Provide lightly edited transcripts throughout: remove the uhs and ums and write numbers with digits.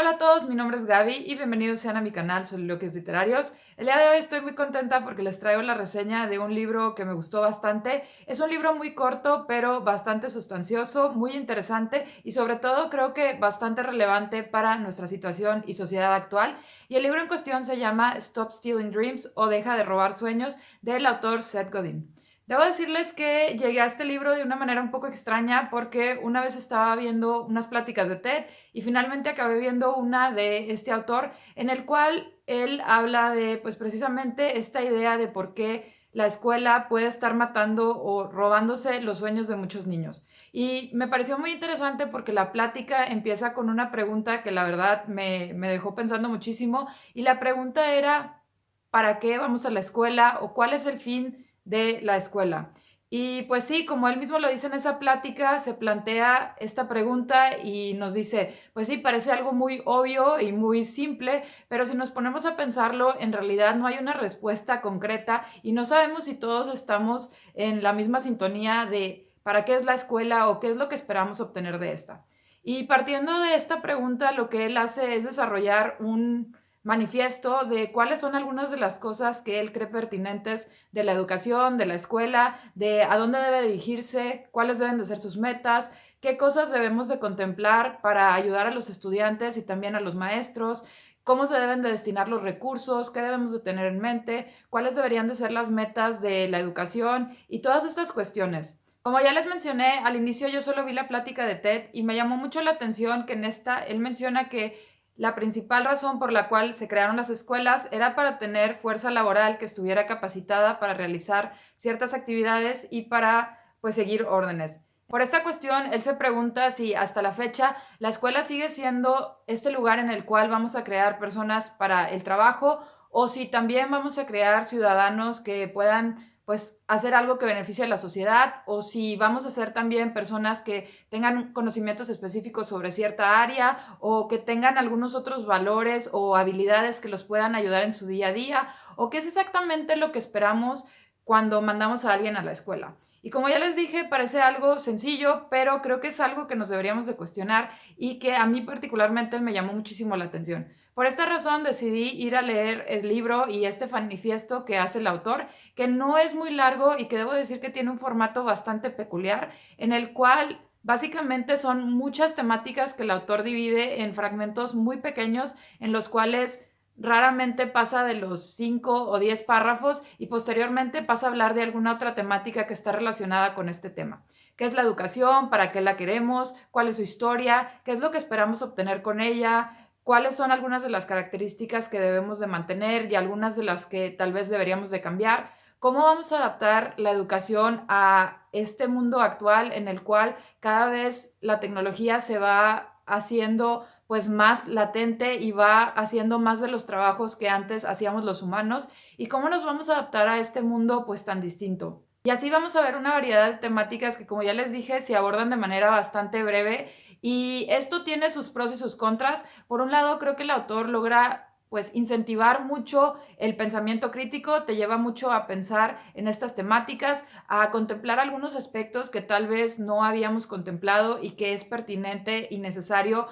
Hola a todos, mi nombre es Gaby y bienvenidos sean a mi canal Soliloquios Literarios. El día de hoy estoy muy contenta porque les traigo la reseña de un libro que me gustó bastante. Es un libro muy corto, pero bastante sustancioso, muy interesante y sobre todo creo que bastante relevante para nuestra situación y sociedad actual. Y el libro en cuestión se llama Stop Stealing Dreams o Deja de robar sueños del autor Seth Godin. Debo decirles que llegué a este libro de una manera un poco extraña porque una vez estaba viendo unas pláticas de TED y finalmente acabé viendo una de este autor en el cual él habla de pues precisamente esta idea de por qué la escuela puede estar matando o robándose los sueños de muchos niños. Y me pareció muy interesante porque la plática empieza con una pregunta que la verdad me dejó pensando muchísimo y la pregunta era, ¿para qué vamos a la escuela o cuál es el fin de la escuela? Y pues sí, como él mismo lo dice en esa plática, se plantea esta pregunta y nos dice, pues sí, parece algo muy obvio y muy simple, pero si nos ponemos a pensarlo, en realidad no hay una respuesta concreta y no sabemos si todos estamos en la misma sintonía de para qué es la escuela o qué es lo que esperamos obtener de esta. Y partiendo de esta pregunta, lo que él hace es desarrollar un manifiesto de cuáles son algunas de las cosas que él cree pertinentes de la educación, de la escuela, de a dónde debe dirigirse, cuáles deben de ser sus metas, qué cosas debemos de contemplar para ayudar a los estudiantes y también a los maestros, cómo se deben de destinar los recursos, qué debemos de tener en mente, cuáles deberían de ser las metas de la educación y todas estas cuestiones. Como ya les mencioné, al inicio yo solo vi la plática de TED y me llamó mucho la atención que en esta él menciona que la principal razón por la cual se crearon las escuelas era para tener fuerza laboral que estuviera capacitada para realizar ciertas actividades y para pues seguir órdenes. Por esta cuestión, él se pregunta si hasta la fecha la escuela sigue siendo este lugar en el cual vamos a crear personas para el trabajo o si también vamos a crear ciudadanos que puedan pues hacer algo que beneficie a la sociedad o si vamos a ser también personas que tengan conocimientos específicos sobre cierta área o que tengan algunos otros valores o habilidades que los puedan ayudar en su día a día o qué es exactamente lo que esperamos cuando mandamos a alguien a la escuela. Y como ya les dije, parece algo sencillo, pero creo que es algo que nos deberíamos de cuestionar y que a mí particularmente me llamó muchísimo la atención. Por esta razón decidí ir a leer el libro y este manifiesto que hace el autor, que no es muy largo y que debo decir que tiene un formato bastante peculiar, en el cual básicamente son muchas temáticas que el autor divide en fragmentos muy pequeños en los cuales raramente pasa de los 5 o 10 párrafos y posteriormente pasa a hablar de alguna otra temática que está relacionada con este tema. ¿Qué es la educación? ¿Para qué la queremos? ¿Cuál es su historia? ¿Qué es lo que esperamos obtener con ella? ¿Cuáles son algunas de las características que debemos de mantener y algunas de las que tal vez deberíamos de cambiar? ¿Cómo vamos a adaptar la educación a este mundo actual en el cual cada vez la tecnología se va haciendo pues más latente y va haciendo más de los trabajos que antes hacíamos los humanos y cómo nos vamos a adaptar a este mundo pues tan distinto? Y así vamos a ver una variedad de temáticas que, como ya les dije, se abordan de manera bastante breve y esto tiene sus pros y sus contras. Por un lado, creo que el autor logra pues incentivar mucho el pensamiento crítico, te lleva mucho a pensar en estas temáticas, a contemplar algunos aspectos que tal vez no habíamos contemplado y que es pertinente y necesario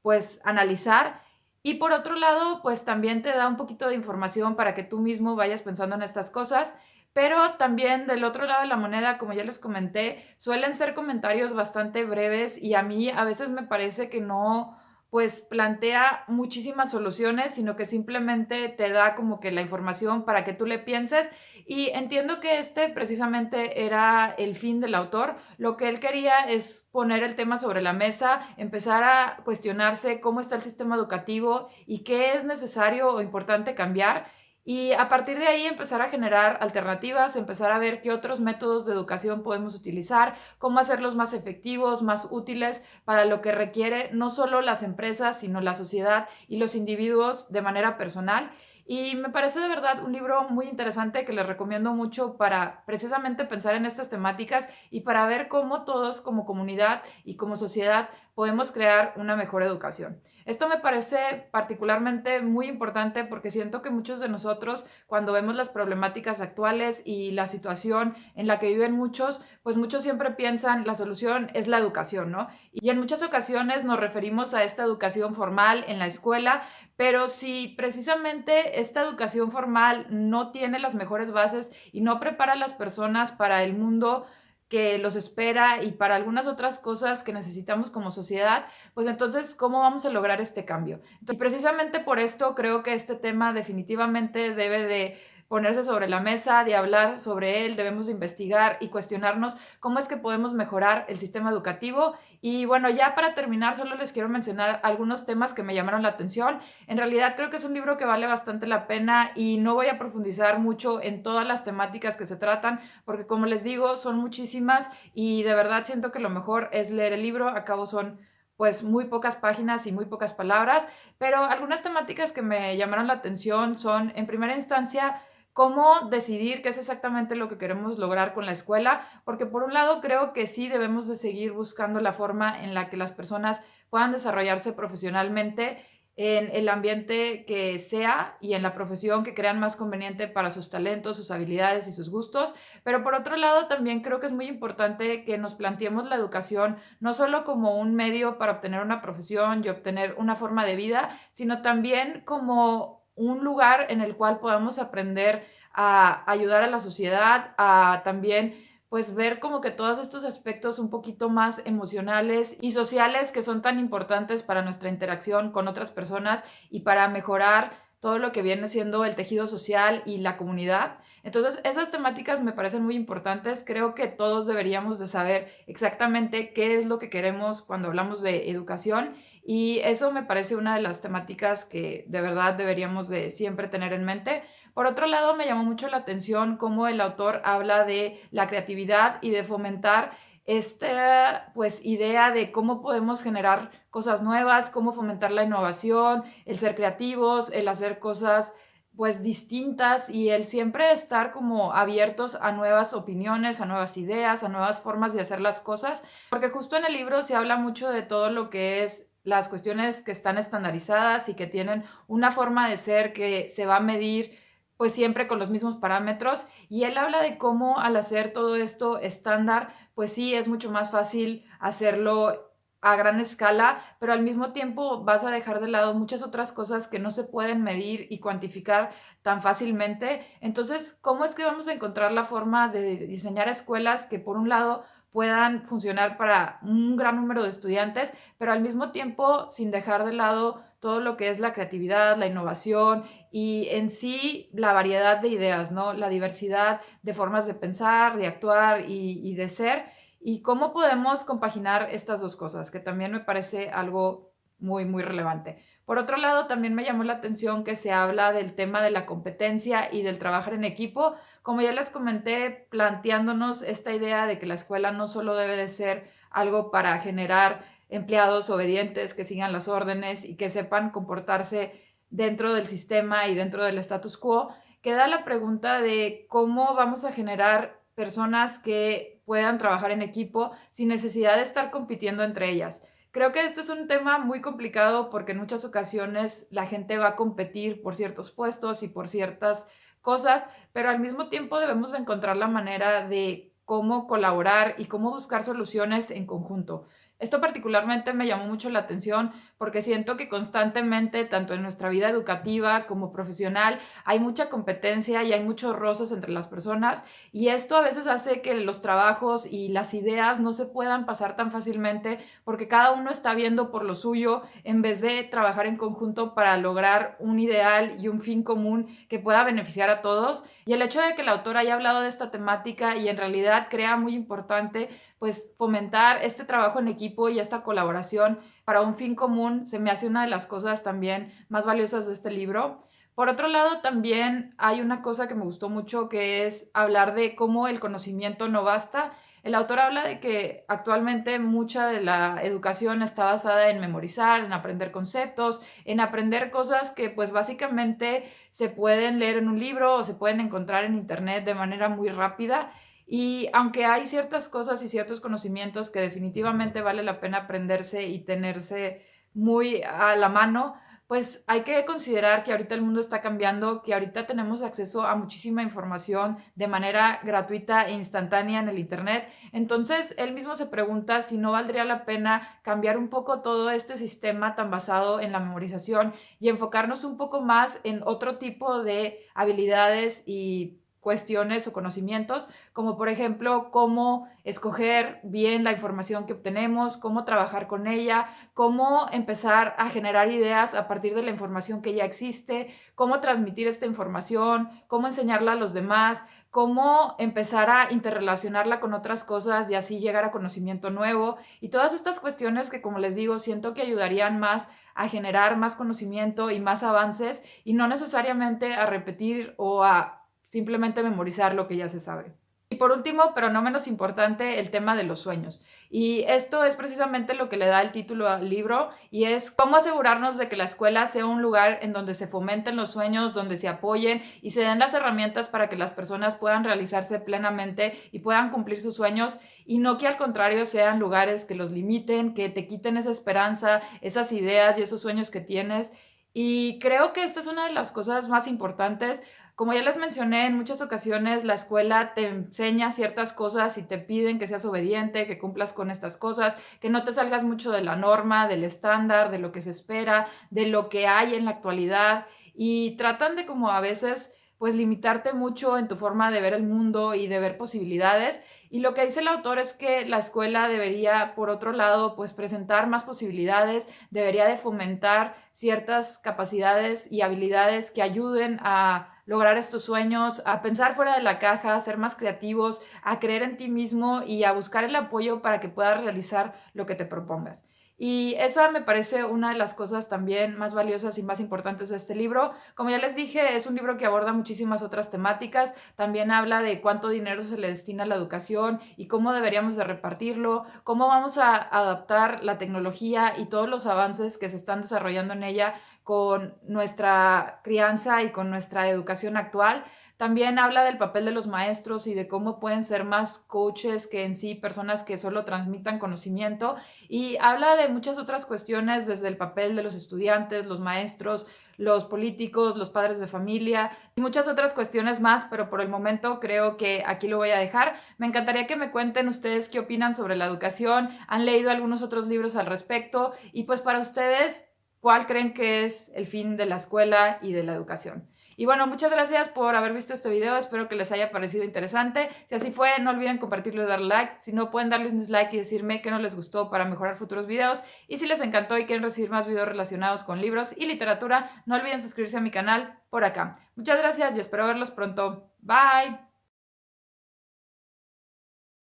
pues analizar. Y por otro lado, pues también te da un poquito de información para que tú mismo vayas pensando en estas cosas. Pero también del otro lado de la moneda, como ya les comenté, suelen ser comentarios bastante breves y a mí a veces me parece que no, pues plantea muchísimas soluciones, sino que simplemente te da como que la información para que tú le pienses. Y entiendo que este precisamente era el fin del autor. Lo que él quería es poner el tema sobre la mesa, empezar a cuestionarse cómo está el sistema educativo y qué es necesario o importante cambiar. Y a partir de ahí empezar a generar alternativas, empezar a ver qué otros métodos de educación podemos utilizar, cómo hacerlos más efectivos, más útiles para lo que requiere no solo las empresas, sino la sociedad y los individuos de manera personal. Y me parece de verdad un libro muy interesante que les recomiendo mucho para precisamente pensar en estas temáticas y para ver cómo todos como comunidad y como sociedad podemos crear una mejor educación. Esto me parece particularmente muy importante porque siento que muchos de nosotros, cuando vemos las problemáticas actuales y la situación en la que viven muchos, pues muchos siempre piensan la solución es la educación, ¿no? Y en muchas ocasiones nos referimos a esta educación formal en la escuela, pero si precisamente esta educación formal no tiene las mejores bases y no prepara a las personas para el mundo que los espera y para algunas otras cosas que necesitamos como sociedad, pues entonces, ¿cómo vamos a lograr este cambio? Y precisamente por esto creo que este tema definitivamente debe de ponerse sobre la mesa, de hablar sobre él, debemos de investigar y cuestionarnos cómo es que podemos mejorar el sistema educativo. Y bueno, ya para terminar, solo les quiero mencionar algunos temas que me llamaron la atención. En realidad creo que es un libro que vale bastante la pena y no voy a profundizar mucho en todas las temáticas que se tratan, porque como les digo, son muchísimas y de verdad siento que lo mejor es leer el libro. A cabo son pues muy pocas páginas y muy pocas palabras, pero algunas temáticas que me llamaron la atención son, en primera instancia, cómo decidir qué es exactamente lo que queremos lograr con la escuela, porque por un lado creo que sí debemos de seguir buscando la forma en la que las personas puedan desarrollarse profesionalmente en el ambiente que sea y en la profesión que crean más conveniente para sus talentos, sus habilidades y sus gustos. Pero por otro lado, también creo que es muy importante que nos planteemos la educación no solo como un medio para obtener una profesión y obtener una forma de vida, sino también como un lugar en el cual podamos aprender a ayudar a la sociedad, a también pues ver como que todos estos aspectos un poquito más emocionales y sociales que son tan importantes para nuestra interacción con otras personas y para mejorar todo lo que viene siendo el tejido social y la comunidad. Entonces, esas temáticas me parecen muy importantes. Creo que todos deberíamos de saber exactamente qué es lo que queremos cuando hablamos de educación y eso me parece una de las temáticas que de verdad deberíamos de siempre tener en mente. Por otro lado, me llamó mucho la atención cómo el autor habla de la creatividad y de fomentar esta pues idea de cómo podemos generar cosas nuevas, cómo fomentar la innovación, el ser creativos, el hacer cosas pues distintas y el siempre estar como abiertos a nuevas opiniones, a nuevas ideas, a nuevas formas de hacer las cosas, porque justo en el libro se habla mucho de todo lo que es las cuestiones que están estandarizadas y que tienen una forma de ser que se va a medir pues siempre con los mismos parámetros y él habla de cómo al hacer todo esto estándar, pues sí, es mucho más fácil hacerlo a gran escala, pero al mismo tiempo vas a dejar de lado muchas otras cosas que no se pueden medir y cuantificar tan fácilmente. Entonces, ¿cómo es que vamos a encontrar la forma de diseñar escuelas que por un lado puedan funcionar para un gran número de estudiantes, pero al mismo tiempo sin dejar de lado todo lo que es la creatividad, la innovación y en sí la variedad de ideas, ¿no? La diversidad de formas de pensar, de actuar y de ser? ¿Y cómo podemos compaginar estas dos cosas? Que también me parece algo muy, muy relevante. Por otro lado, también me llamó la atención que se habla del tema de la competencia y del trabajar en equipo. Como ya les comenté, planteándonos esta idea de que la escuela no solo debe de ser algo para generar empleados obedientes que sigan las órdenes y que sepan comportarse dentro del sistema y dentro del status quo, queda la pregunta de cómo vamos a generar personas que puedan trabajar en equipo sin necesidad de estar compitiendo entre ellas. Creo que este es un tema muy complicado porque en muchas ocasiones la gente va a competir por ciertos puestos y por ciertas cosas, pero al mismo tiempo debemos de encontrar la manera de cómo colaborar y cómo buscar soluciones en conjunto. Esto particularmente me llamó mucho la atención porque siento que constantemente, tanto en nuestra vida educativa como profesional, hay mucha competencia y hay muchos roces entre las personas y esto a veces hace que los trabajos y las ideas no se puedan pasar tan fácilmente porque cada uno está viendo por lo suyo en vez de trabajar en conjunto para lograr un ideal y un fin común que pueda beneficiar a todos. Y el hecho de que el autor haya hablado de esta temática y en realidad crea muy importante pues fomentar este trabajo en equipo y esta colaboración para un fin común se me hace una de las cosas también más valiosas de este libro. Por otro lado, también hay una cosa que me gustó mucho que es hablar de cómo el conocimiento no basta. El autor habla de que actualmente mucha de la educación está basada en memorizar, en aprender conceptos, en aprender cosas que pues básicamente se pueden leer en un libro o se pueden encontrar en internet de manera muy rápida Y aunque hay ciertas cosas y ciertos conocimientos que definitivamente vale la pena aprenderse y tenerse muy a la mano, pues hay que considerar que ahorita el mundo está cambiando, que ahorita tenemos acceso a muchísima información de manera gratuita e instantánea en el Internet. Entonces, él mismo se pregunta si no valdría la pena cambiar un poco todo este sistema tan basado en la memorización y enfocarnos un poco más en otro tipo de habilidades y cuestiones o conocimientos, como por ejemplo cómo escoger bien la información que obtenemos, cómo trabajar con ella, cómo empezar a generar ideas a partir de la información que ya existe, cómo transmitir esta información, cómo enseñarla a los demás, cómo empezar a interrelacionarla con otras cosas y así llegar a conocimiento nuevo y todas estas cuestiones que, como les digo, siento que ayudarían más a generar más conocimiento y más avances y no necesariamente a repetir o a simplemente memorizar lo que ya se sabe. Y por último, pero no menos importante, el tema de los sueños. Y esto es precisamente lo que le da el título al libro y es cómo asegurarnos de que la escuela sea un lugar en donde se fomenten los sueños, donde se apoyen y se den las herramientas para que las personas puedan realizarse plenamente y puedan cumplir sus sueños y no que al contrario sean lugares que los limiten, que te quiten esa esperanza, esas ideas y esos sueños que tienes. Y creo que esta es una de las cosas más importantes. Como ya les mencioné, en muchas ocasiones la escuela te enseña ciertas cosas y te piden que seas obediente, que cumplas con estas cosas, que no te salgas mucho de la norma, del estándar, de lo que se espera, de lo que hay en la actualidad y tratan de como a veces pues limitarte mucho en tu forma de ver el mundo y de ver posibilidades. Y lo que dice el autor es que la escuela debería, por otro lado, pues presentar más posibilidades, debería de fomentar ciertas capacidades y habilidades que ayuden a lograr estos sueños, a pensar fuera de la caja, a ser más creativos, a creer en ti mismo y a buscar el apoyo para que puedas realizar lo que te propongas. Y esa me parece una de las cosas también más valiosas y más importantes de este libro. Como ya les dije, es un libro que aborda muchísimas otras temáticas. También habla de cuánto dinero se le destina a la educación y cómo deberíamos de repartirlo, cómo vamos a adaptar la tecnología y todos los avances que se están desarrollando en ella con nuestra crianza y con nuestra educación actual. También habla del papel de los maestros y de cómo pueden ser más coaches que en sí personas que solo transmitan conocimiento. Y habla de muchas otras cuestiones, desde el papel de los estudiantes, los maestros, los políticos, los padres de familia y muchas otras cuestiones más, pero por el momento creo que aquí lo voy a dejar. Me encantaría que me cuenten ustedes qué opinan sobre la educación, han leído algunos otros libros al respecto y pues para ustedes, ¿cuál creen que es el fin de la escuela y de la educación? Y bueno, muchas gracias por haber visto este video, espero que les haya parecido interesante. Si así fue, no olviden compartirlo y darle like. Si no, pueden darle un dislike y decirme qué no les gustó para mejorar futuros videos. Y si les encantó y quieren recibir más videos relacionados con libros y literatura, no olviden suscribirse a mi canal por acá. Muchas gracias y espero verlos pronto. Bye.